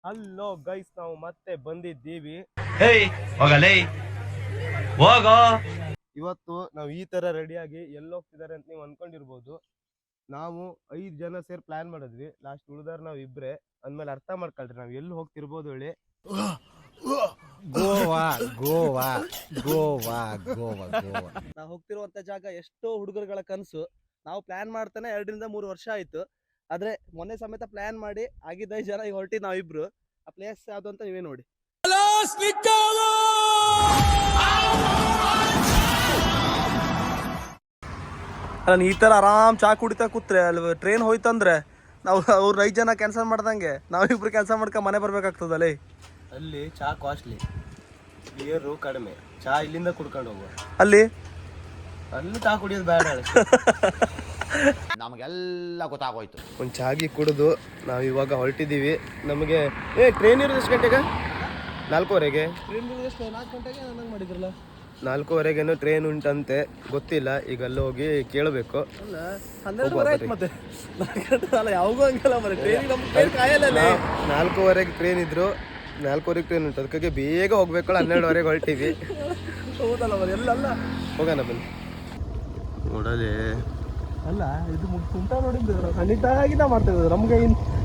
Hello guys, ನಾವು ಮತ್ತೆ ಬಂದಿದ್ದೀವಿ. ಇವತ್ತು ನಾವು ಈ ತರ ರೆಡಿಯಾಗಿ ಎಲ್ಲಿ ಹೋಗ್ತಿದ್ದಾರೆ ಅಂತ ನೀವು ಅನ್ಕೊಂಡಿರ್ಬೋದು. ನಾವು 5 ಜನ ಸೇರಿ ಪ್ಲಾನ್ ಮಾಡಿದ್ವಿ. ಲಾಸ್ಟ್ ಉಳಿದಾರ ನಾವು ಇಬ್ರೆ. ಅಂದ್ಮೇಲೆ ಅರ್ಥ ಮಾಡ್ಕೊಳ್ರಿ ನಾವು ಎಲ್ಲಿ ಹೋಗ್ತಿರ್ಬೋದು ಹೇಳಿ. ಗೋವಾ ಗೋವಾ ಗೋವಾ ಗೋವಾ ಗೋವಾ. ನಾವು ಹೋಗ್ತಿರುವಂತ ಜಾಗ ಎಷ್ಟೋ ಹುಡುಗರುಗಳ ಕನಸು. ನಾವು ಪ್ಲಾನ್ ಮಾಡ್ತಾನೆ 2 ರಿಂದ 3 ವರ್ಷ ಆಯ್ತು. ಆದ್ರೆ ಮೊನ್ನೆ ಸಮೇತ ಪ್ಲಾನ್ ಮಾಡಿ ಆಗಿದ್ದ 5 ಜನ ಈಗ ಹೊರಟಿ ನಾವಿಬ್ರು. ಆ ಪ್ಲೇಸ್ ಯಾವ್ದು ಅಂತ ನೀವೇ ನೋಡಿ. ನಾನು ಈ ತರ ಆರಾಮ್ ಚಾ ಕುಡಿತಾ ಕೂತ್ರೆ ಅಲ್ಲಿ ಟ್ರೈನ್ ಹೋಯ್ತಂದ್ರೆ ನಾವು ಅವ್ರು 5 ಜನ ಕ್ಯಾನ್ಸಲ್ ಮಾಡ್ದಂಗೆ ನಾವಿಬ್ರು ಕ್ಯಾನ್ಸಲ್ ಮಾಡ್ಕೊಂಡು ಮನೆ ಬರ್ಬೇಕಾಗ್ತದಲ್ಲ. ಅಲ್ಲಿ ಚಾ ಕಾಸ್ಟ್ಲಿ, ಬಿಯರು ಕಡಿಮೆ. ಚಾ ಇಲ್ಲಿಂದ ಕುಡ್ಕೊಂಡು ಹೋಗುವ. ಅಲ್ಲಿ ಚಾ ಕುಡಿಯೋದು ಬೇಡ. ನಮಗೆಲ್ಲ ಗೊತ್ತಾಗೋಯ್ತು. ಒಂದು ಚಾಗಿ ಕುಡಿದು ನಾವು ಇವಾಗ ಹೊರಟಿದ್ದೀವಿ. ನಮಗೆ ಟ್ರೈನ್ ಇರೋದು ಎಷ್ಟು ಗಂಟೆಗೆ? 4:15ಗೆ. ಟ್ರೈನ್ 4 ಗಂಟೆಗೆ ನನಗೆ ಮಾಡಿದ್ರಲ್ಲ. 4:15ಗೆನೂ ಟ್ರೈನ್ ಉಂಟಂತೆ, ಗೊತ್ತಿಲ್ಲ. ಈಗ ಅಲ್ಲಿ ಹೋಗಿ ಕೇಳಬೇಕು. ಅಲ್ಲ 12 ಆಯ್ತು ಮತ್ತೆ. 4 ಗಂಟೆ ಅಲ್ಲ, ಯಾವಾಗೂ ಹಂಗಲ್ಲ ಮರೆ. ಟ್ರೈನ್ ಕಾಯಲ್ಲ. 4:15ಗೆ ಟ್ರೈನ್ ಇದ್ರು, 4:15ಗೆ ಟ್ರೈನ್ ಉಂಟು. ಅದಕ್ಕೆ ಬೇಗ ಹೋಗ್ಬೇಕು. 12:15ಗೆ ಹೊರಟಿವಿ. ಹೌದಲ್ಲ ಮರೆ. ಎಲ್ಲ ಹೋಗೋಣ ಬನ್ನಿ. ನೋಡಲಿ ಅಲ್ಲ, ಇದು ಕುಂಟ ನೋಡಿದ್ದು ಖಂಡಿತವಾಗಿ ನಾವು ಮಾಡ್ತಾ ಇರೋದು.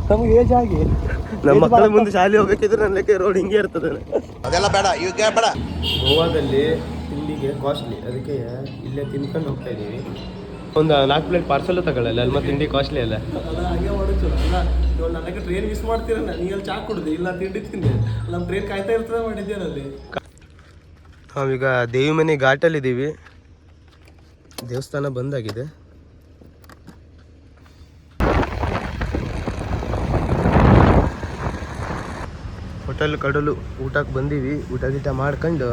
ನಮ್ಗೆ ಏಜ್ ಆಗಿ ನಮ್ಮ ಮಕ್ಕಳ ಮುಂದೆ ಶಾಲೆ ಹೋಗ್ಬೇಕಿದ್ರೆ ನನ್ನ ಲೆಕ್ಕ ರೋಡ್ ಹಿಂಗೆ ಇರ್ತದೆ. ಅದೆಲ್ಲ ಬೇಡ, ಈಗ ಬೇಡ. ಗೋವಾದಲ್ಲಿ ತಿಂಡಿಗೆ ಕಾಸ್ಟ್ಲಿ, ಅದಕ್ಕೆ ಇಲ್ಲೇ ತಿನ್ಕೊಂಡು ಹೋಗ್ತಾ ಇದ್ದೀವಿ. ಒಂದು 4 ಪ್ಲೇಟ್ ಪಾರ್ಸಲ್ ತಗೊಳ್ಳಲ್ಲ ಅಲ್ಲಿ, ಮತ್ತೆ ತಿಂಡಿ ಕಾಸ್ಟ್ಲಿ ಅಲ್ಲ. ಹಾಗೆ ಮಾಡೋದು ಅಲ್ಲ. ಇವಾಗ ನನಗೆ ಟ್ರೈನ್ ಮಿಸ್ ಮಾಡ್ತೀರ. ನೀರಲ್ಲಿ ಚಾ ಕುಡ್ದೆ, ಇಲ್ಲ ತಿಂಡಿ ತಿಂದೆ. ನಮ್ಮ ಟ್ರೈನ್ ಕಾಯ್ತಾ ಇರ್ತದೆ ಮಾಡಿದ್ದೇನಲ್ಲಿ. ನಾವೀಗ ದೇವಿಮನೆ ಘಾಟಲ್ಲಿದ್ದೀವಿ. ದೇವಸ್ಥಾನ ಬಂದಾಗಿದೆ. ಹೋಟೆಲ್ ಕಡಲು ಊಟಕ್ಕೆ ಬಂದೀವಿ. ಊಟ ಗೀಟ ಮಾಡ್ಕೊಂಡು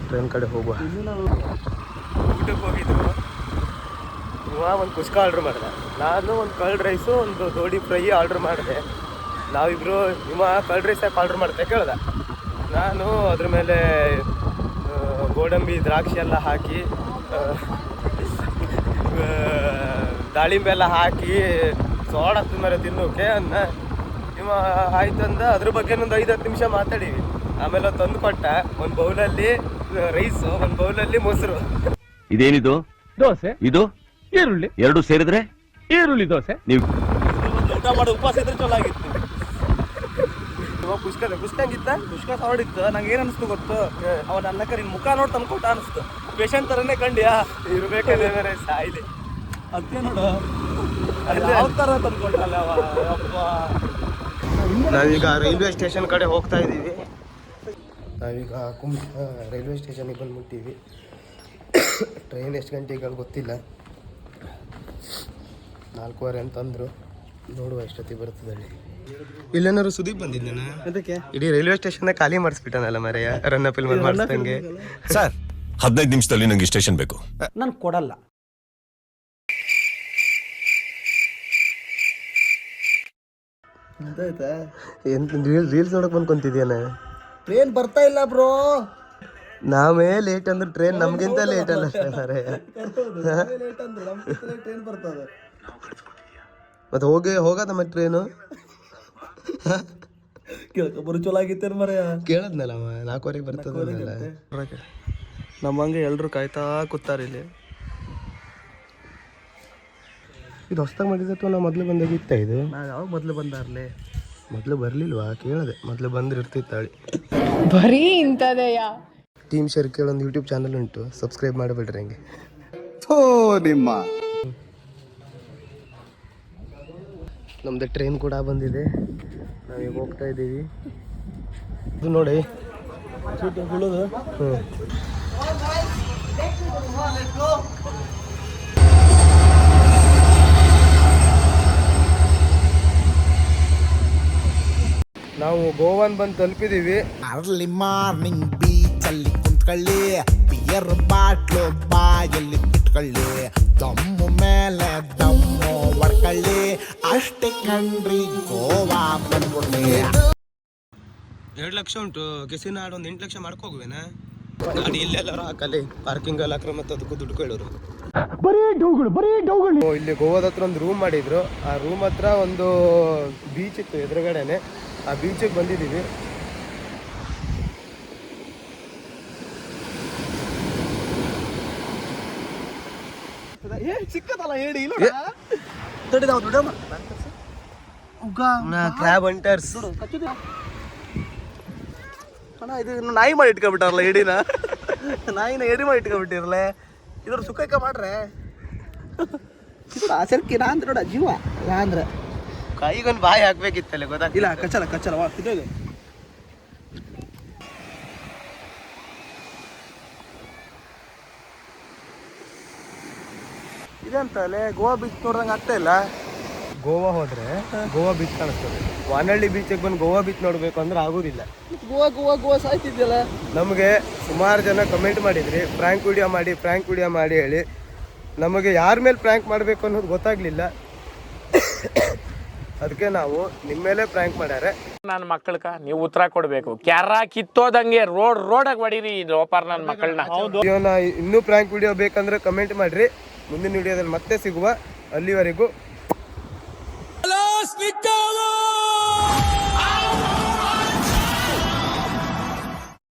ಟ್ರೈನ್ ಕಡೆ ಹೋಗುವ. ಊಟಕ್ಕೆ ಹೋಗಿದ್ದು ಒಂದು ಕುಸ್ಕ ಆರ್ಡ್ರ್ ಮಾಡಿದೆ. ನಾನು ಒಂದು ಕರ್ಡ್ ರೈಸು, ಒಂದು ದೋಡಿ ಫ್ರೈ ಆರ್ಡ್ರ್ ಮಾಡಿದೆ. ನಾವಿಬ್ಬರು ಕರ್ಡ್ ರೈಸ್ ಯಾಕೆ ಆರ್ಡ್ರ್ ಮಾಡ್ದೆ ಕೇಳ್ದೆ. ನಾನು ಅದ್ರ ಮೇಲೆ ಗೋಡಂಬಿ ದ್ರಾಕ್ಷಿ ಎಲ್ಲ ಹಾಕಿ, ದಾಳಿಂಬೆ ಎಲ್ಲ ಹಾಕಿ ಸೋಡಾಕ್ತ ಮೇಲೆ ತಿನ್ನೋಕೆ ಅನ್ನ ನಿಮ್ಮ ಆಯ್ತಂದ. ಅದ್ರ ಬಗ್ಗೆ ಒಂದು 5-10 ನಿಮಿಷ ಮಾತಾಡೀವಿ. ಆಮೇಲೆ ತಂದು ಕೊಟ್ಟ ಒಂದು ಬೌಲಲ್ಲಿ ರೈಸು, ಒಂದು ಬೌಲಲ್ಲಿ ಮೊಸರು. ಇದೇನಿದು? ದೋಸೆ. ಇದು ಈರುಳ್ಳಿ. 2 ಸೇರಿದ್ರೆ ಈರುಳ್ಳಿ ದೋಸೆ. ನೀವು ಊಟ ಮಾಡಿ ಉಪವಾಸ ಇದ್ರೆ ಚಲೋ ಆಗಿತ್ತು. ಇವಾಗ ಕುಷ್ಕಂಗಿತ್ತ ಕುಷ್ಕ ಹೊಡಿತ್ತು. ನಂಗೆ ಏನು ಅನಿಸ್ತು ಗೊತ್ತು, ಅವನ ಅನ್ನಕ್ಕೆ ನಿನ್ನ ಮುಖ ನೋಡಿ ತಂದ್ಕೊಟ್ಟ ಅನಿಸ್ತು. ಪೇಷಂಟ್ ಥರನೇ ಕಂಡ್ಯಾ ಇರ್ಬೇಕಾದ್ರೆ ಬೇರೆ ಸಾಯಿದೆ. ಅದೇ ನೋಡು, ಯಾವ ಥರ ತಂದ್ಕೊಟ್ಟಲ್ಲ ಅಪ್ಪ. ನಾವೀಗ ರೈಲ್ವೆ ಸ್ಟೇಷನ್ ಕಡೆ ಹೋಗ್ತಾ ಇದ್ದೀವಿ. ನಾವೀಗ ರೈಲ್ವೆ ಸ್ಟೇಷನಿಗೆ ಬಂದು ಮುಟ್ಟೀವಿ. ಟ್ರೈನ್ ಎಷ್ಟು ಗಂಟೆಗೆ ಗೊತ್ತಿಲ್ಲ. 4:15 ಅಂತಂದರು. ನೋಡುವ ಎಷ್ಟೊತ್ತಿಗೆ ಬರ್ತದೆ. ಇಲ್ಲೇನಾದ್ರು ಸುದೀಪ್ ಬಂದಿದ್ದಾನ? ಅದಕ್ಕೆ ಇಡೀ ರೈಲ್ವೆ ಸ್ಟೇಷನ್ ಖಾಲಿ ಮಾಡಿಸ್ಬಿಟ್ಟಾನಲ್ಲ ಮರೆಯ. ರನ್ನ ಫಿಲ್ಮ್ ಮಾಡಿಸ್ದಂಗೆ. ಸರ್ 15 ನಿಮಿಷದಲ್ಲಿ ನಂಗೆ ಸ್ಟೇಷನ್ ಬೇಕು. ನಾನು ಕೊಡಲ್ಲ. ಎಂತ ರೀಲ್ಸ್ ನೋಡಕ್ ಬಂದ್ಕೊಂತಿದ್ಯಾನ? ಟ್ರೈನ್ ಬರ್ತಾ ಇಲ್ಲ ಬ್ರೋ. ನಾವೇ ಲೇಟ್ ಅಂದ್ರೆ ಟ್ರೈನ್ ನಮ್ಗಿಂತ ಲೇಟ್ ಅಲ್ಲ ಮರೆಯ. ಟ್ರೈನ್ ಬರ್ತದೆ ಮತ್ತೆ ಹೋಗದ ಮತ್ತೆ ಟ್ರೈನು ಕೇಳ್ಕೊಬರು ಚಲೋ ಆಗಿತ್ತೇನು ಮರೆಯ. ಕೇಳದ್ನಲ್ಲ 4:15 ಬರ್ತದಲ್ಲ. ನಮ್ಮಂಗೆ ಎಲ್ರು ಕಾಯ್ತಾ ಕೂತಾರ ಇಲ್ಲಿ. ಇದು ಹೊಸ್ದಾಗಿ ಮಾಡಿದ ಅಥವಾ ನಾವು ಮೊದಲು ಬಂದಾಗಿತ್ತ? ಇದು ನಾವು ಯಾವಾಗ ಮೊದಲು ಬಂದಾರ್ಲೆ? ಮೊದಲು ಬರಲಿಲ್ವಾ? ಕೇಳಿದೆ. ಮೊದಲು ಬಂದ್ರೆ ಇರ್ತಿತ್ತಾಳೆ. ಬರೀ ಇಂಥದೆಯಾ? ಟೀಮ್ ಶೇರ್ ಕೇಳೊಂದು ಯೂಟ್ಯೂಬ್ ಚಾನಲ್ ಉಂಟು, ಸಬ್ಸ್ಕ್ರೈಬ್ ಮಾಡಬೇಡ್ರಿ. ಹಂಗೆ ನಿಮ್ಮ ನಮ್ದು ಟ್ರೈನ್ ಕೂಡ ಬಂದಿದೆ. ನಾವೀಗ ಹೋಗ್ತಾ ಇದ್ದೀವಿ. ಇದು ನೋಡಿ ಬೀಳೋದು. ನಾವು ಗೋವಾನ್ ಬಂದು ತಲುಪಿದ್ದೀವಿ. ಅರ್ಲಿ ಮಾರ್ನಿಂಗ್ ಬೀಚಲ್ಲಿ ಕುಂತ್ಕೊಳ್ಳಿ, ಬಿಯರ್ ಬಾಟ್ಲು ಬಾಯಲ್ಲಿ ಇಟ್ಕೊಳ್ಳಿ, ದಮ್ಮು ಮೇಲೆ ದಮ್ಮು ಹೊಡ್ಕೊಳ್ಳಿ, ಅಷ್ಟೇ ಕಣ್ರಿ ಗೋವಾ ಬಂದ್ಬಿಡ್ಲಿ. 2 ಲಕ್ಷ ಉಂಟು ಕೆಸಿನ ಆಡ್. ಒಂದು 8 ಲಕ್ಷ ಮಾಡ್ಕೋಗುವೇನಾ? ಗಾಡಿ ಇಲ್ಲೆಲ್ಲರೂ ಹಾಕಲ್ಲಿ ಪಾರ್ಕಿಂಗ್ ಅಲ್ಲಿ ಹಾಕ್ರೆ ಮತ್ತೆ ಅದಕ್ಕೂ ದುಡ್ಡು ಕೇಳೋರು. ಇಲ್ಲಿ ಗೋವಾದ ಹತ್ರ ಒಂದು ರೂಮ್ ಮಾಡಿದ್ರು. ಆ ರೂಮ್ ಹತ್ರ ಒಂದು ಬೀಚ್ ಇತ್ತು ಎದುರುಗಡೆನೆ. ಆ ಬೀಚಿಗೆ ಬಂದಿದ್ದೀವಿ. ಸಿಕ್ಕದಲ್ಲ ಹೇಳಿ ಇಲ್ಲ ಕ್ರ್ಯಾಬ್ ಹಂಟರ್ಸ್. ಅಣ್ಣ ಇದು ನಾಯಿ ಮಾಡಿ ಇಟ್ಕೊಬಿಟ್ಟಾರಲ್ಲ ಎಡಿನ, ನಾಯಿನ ಎಡಿ ಮಾಡಿ ಇಟ್ಕೊಬಿಟ್ಟಿರಲ್ಲ, ಇದ್ರ ಸುಖಕ್ಕೆ ಮಾಡ್ರೆ ಆಸರ್ಕಿ ನಾ ಅಂದ್ರೆ ನೋಡ ಜೀವ ನಾ ಅಂದ್ರೆ ಕೈಗೊಂದು ಬಾಯಿ ಹಾಕ್ಬೇಕಿತ್ತಲ್ಲ ಗೊತ್ತಾಗ್ತಿಲ್ಲ. ಇಲ್ಲ ಕಚ್ಚಲ ಕಚ್ಚಲ ವಾ ಇದು ಇದಂತಲೇ ಗೋವಾ ಬೀಚ್ ನೋಡ್ದಂಗೆ ಆಗ್ತಾ ಇಲ್ಲ. ಗೋವಾ ಹೋದ್ರೆ ಗೋವಾ ಬೀಚ್ ಕಾಣಿಸ್ತದೆ. ವಾನಹಳ್ಳಿ ಬೀಚಿಗೆ ಬಂದು ಗೋವಾ ಬೀಚ್ ನೋಡ್ಬೇಕು ಅಂದ್ರೆ ಆಗೋದಿಲ್ಲ. ಗೋವಾ ಗೋವಾ ಗೋವಾ ಸಾಯ್ತಿದ್ಯಲ್ಲ. ನಮಗೆ ಸುಮಾರು ಜನ ಕಮೆಂಟ್ ಮಾಡಿದ್ರಿ ಪ್ರ್ಯಾಂಕ್ ವಿಡಿಯೋ ಮಾಡಿ ಹೇಳಿ. ನಮಗೆ ಯಾರ ಮೇಲೆ ಪ್ರ್ಯಾಂಕ್ ಮಾಡಬೇಕು ಅನ್ನೋದು ಗೊತ್ತಾಗ್ಲಿಲ್ಲ. ಅದಕ್ಕೆ ನಾವು ನಿಮ್ಮ ಮೇಲೆ ಪ್ರ್ಯಾಂಕ್ ಮಾಡ್ಯಾರೆ. ನನ್ನ ಮಕ್ಕಳಕ ನೀವು ಉತ್ತರ ಕೊಡ್ಬೇಕು. ಕ್ಯಾರ ಕಿತ್ತೋದಂಗೆ ರೋಡಾಗ ಹೊಡೀರಿ ಲೋಪಾರ್ ನನ್ನ ಮಕ್ಕಳನ್ನ. ವಿಡಿಯೋನ ಇನ್ನೂ ಪ್ರ್ಯಾಂಕ್ ವಿಡಿಯೋ ಬೇಕಂದ್ರೆ ಕಮೆಂಟ್ ಮಾಡ್ರಿ. ಮುಂದಿನ ವಿಡಿಯೋದಲ್ಲಿ ಮತ್ತೆ ಸಿಗುವ. ಅಲ್ಲಿವರೆಗೂ